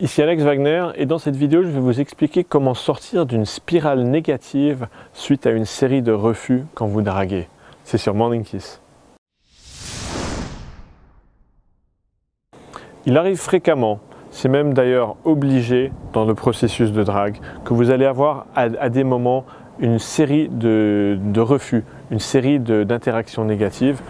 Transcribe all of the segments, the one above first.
Ici Alex Wagner et dans cette vidéo je vais vous expliquer comment sortir d'une spirale négative suite à une série de refus quand vous draguez. C'est sur Morning Kiss. Il arrive fréquemment, c'est même d'ailleurs obligé dans le processus de drague, que vous allez avoir à des moments une série de refus, une série d'interactions négatives.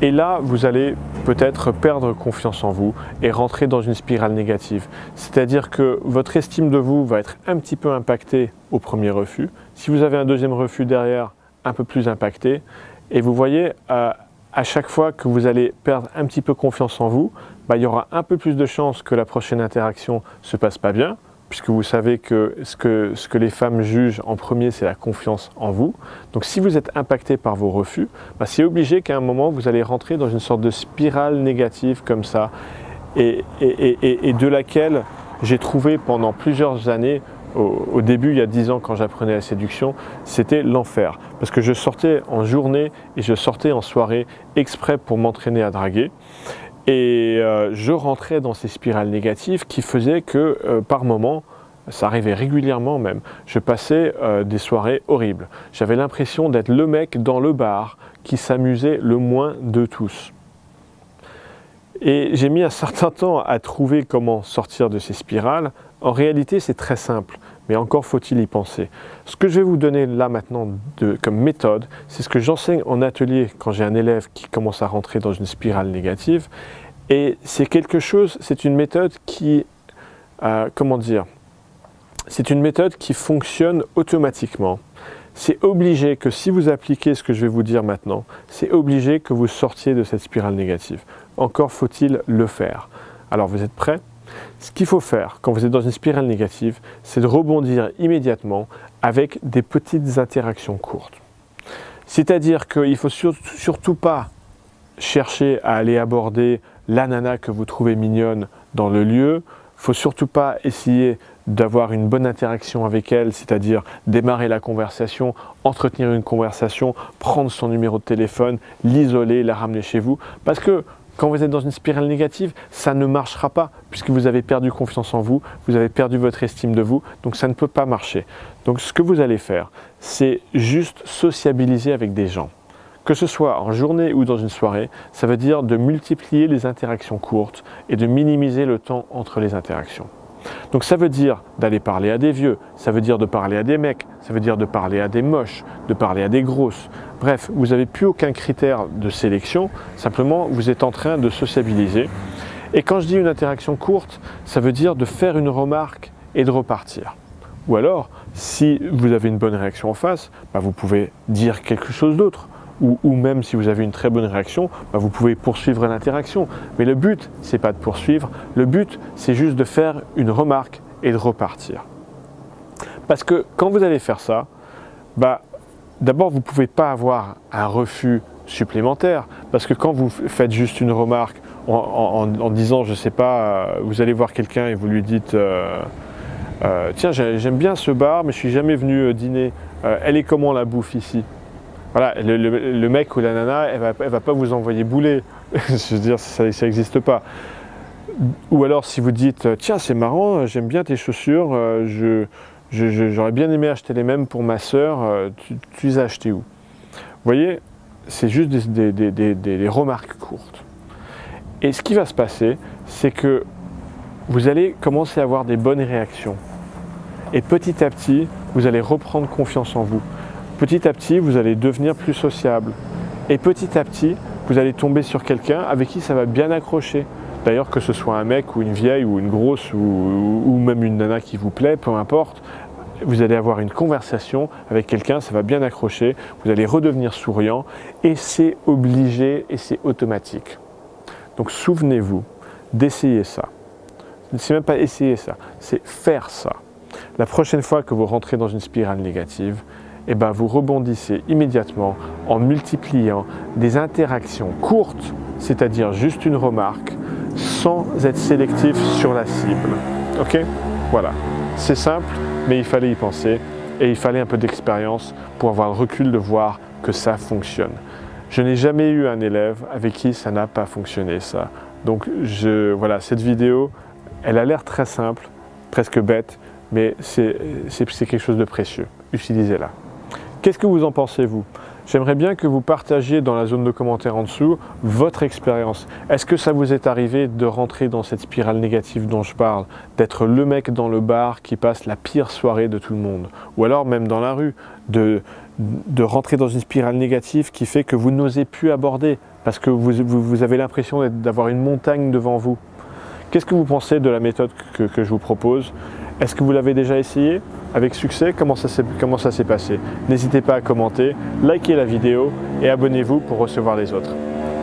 Et là, vous allez peut-être perdre confiance en vous et rentrer dans une spirale négative. C'est-à-dire que votre estime de vous va être un petit peu impactée au premier refus. Si vous avez un deuxième refus derrière, un peu plus impacté. Et vous voyez, à chaque fois que vous allez perdre un petit peu confiance en vous, il y aura un peu plus de chances que la prochaine interaction ne se passe pas bien, puisque vous savez que ce que les femmes jugent en premier, c'est la confiance en vous. Donc si vous êtes impacté par vos refus, c'est obligé qu'à un moment, vous allez rentrer dans une sorte de spirale négative comme ça, et de laquelle j'ai trouvé pendant plusieurs années, au début, il y a 10 ans, quand j'apprenais la séduction, c'était l'enfer. Parce que je sortais en journée et je sortais en soirée exprès pour m'entraîner à draguer. Et je rentrais dans ces spirales négatives qui faisaient que par moments, ça arrivait régulièrement même, je passais des soirées horribles. J'avais l'impression d'être le mec dans le bar qui s'amusait le moins de tous. Et j'ai mis un certain temps à trouver comment sortir de ces spirales. En réalité, c'est très simple, mais encore faut-il y penser. Ce que je vais vous donner là maintenant comme méthode, c'est ce que j'enseigne en atelier quand j'ai un élève qui commence à rentrer dans une spirale négative. Et c'est une méthode qui, c'est une méthode qui fonctionne automatiquement. C'est obligé que si vous appliquez ce que je vais vous dire maintenant, c'est obligé que vous sortiez de cette spirale négative. Encore faut-il le faire. Alors vous êtes prêts ? Ce qu'il faut faire quand vous êtes dans une spirale négative, c'est de rebondir immédiatement avec des petites interactions courtes. C'est-à-dire qu'il ne faut surtout pas chercher à aller aborder la nana que vous trouvez mignonne dans le lieu. Il ne faut surtout pas essayer d'avoir une bonne interaction avec elle, c'est-à-dire démarrer la conversation, entretenir une conversation, prendre son numéro de téléphone, l'isoler, la ramener chez vous. Parce que quand vous êtes dans une spirale négative, ça ne marchera pas puisque vous avez perdu confiance en vous, vous avez perdu votre estime de vous, donc ça ne peut pas marcher. Donc ce que vous allez faire, c'est juste sociabiliser avec des gens. Que ce soit en journée ou dans une soirée, ça veut dire de multiplier les interactions courtes et de minimiser le temps entre les interactions. Donc ça veut dire d'aller parler à des vieux, ça veut dire de parler à des mecs, ça veut dire de parler à des moches, de parler à des grosses. Bref, vous n'avez plus aucun critère de sélection, simplement vous êtes en train de sociabiliser. Et quand je dis une interaction courte, ça veut dire de faire une remarque et de repartir. Ou alors, si vous avez une bonne réaction en face, vous pouvez dire quelque chose d'autre. Ou même si vous avez une très bonne réaction, vous pouvez poursuivre l'interaction. Mais le but, ce n'est pas de poursuivre, le but, c'est juste de faire une remarque et de repartir. Parce que quand vous allez faire ça, d'abord, vous ne pouvez pas avoir un refus supplémentaire. Parce que quand vous faites juste une remarque en disant, je ne sais pas, vous allez voir quelqu'un et vous lui dites tiens, j'aime bien ce bar, mais je ne suis jamais venu dîner. Elle est comment la bouffe ici ? Voilà, le mec ou la nana, elle va pas vous envoyer bouler. Je veux dire, ça n'existe pas. Ou alors si vous dites, tiens, c'est marrant, j'aime bien tes chaussures, j'aurais bien aimé acheter les mêmes pour ma sœur, tu les as achetées où? Vous voyez, c'est juste des remarques courtes. Et ce qui va se passer, c'est que vous allez commencer à avoir des bonnes réactions. Et petit à petit, vous allez reprendre confiance en vous. Petit à petit, vous allez devenir plus sociable. Et petit à petit, vous allez tomber sur quelqu'un avec qui ça va bien accrocher. D'ailleurs, que ce soit un mec ou une vieille ou une grosse ou même une nana qui vous plaît, peu importe, vous allez avoir une conversation avec quelqu'un, ça va bien accrocher, vous allez redevenir souriant et c'est obligé et c'est automatique. Donc souvenez-vous d'essayer ça. C'est même pas essayer ça, c'est faire ça. La prochaine fois que vous rentrez dans une spirale négative, vous rebondissez immédiatement en multipliant des interactions courtes, c'est-à-dire juste une remarque, sans être sélectif sur la cible. Ok? Voilà. C'est simple, mais il fallait y penser et il fallait un peu d'expérience pour avoir le recul de voir que ça fonctionne. Je n'ai jamais eu un élève avec qui ça n'a pas fonctionné, ça. Donc voilà, cette vidéo, Elle a l'air très simple, presque bête, mais c'est quelque chose de précieux. Utilisez-la. Qu'est-ce que vous en pensez, vous? J'aimerais bien que vous partagiez dans la zone de commentaires en dessous votre expérience. Est-ce que ça vous est arrivé de rentrer dans cette spirale négative dont je parle, d'être le mec dans le bar qui passe la pire soirée de tout le monde, ou alors même dans la rue, de rentrer dans une spirale négative qui fait que vous n'osez plus aborder parce que vous avez l'impression d'avoir une montagne devant vous? Qu'est-ce que vous pensez de la méthode que je vous propose? Est-ce que vous l'avez déjà essayé avec succès? Comment ça s'est passé? N'hésitez pas à commenter, likez la vidéo et abonnez-vous pour recevoir les autres.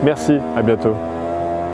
Merci, à bientôt.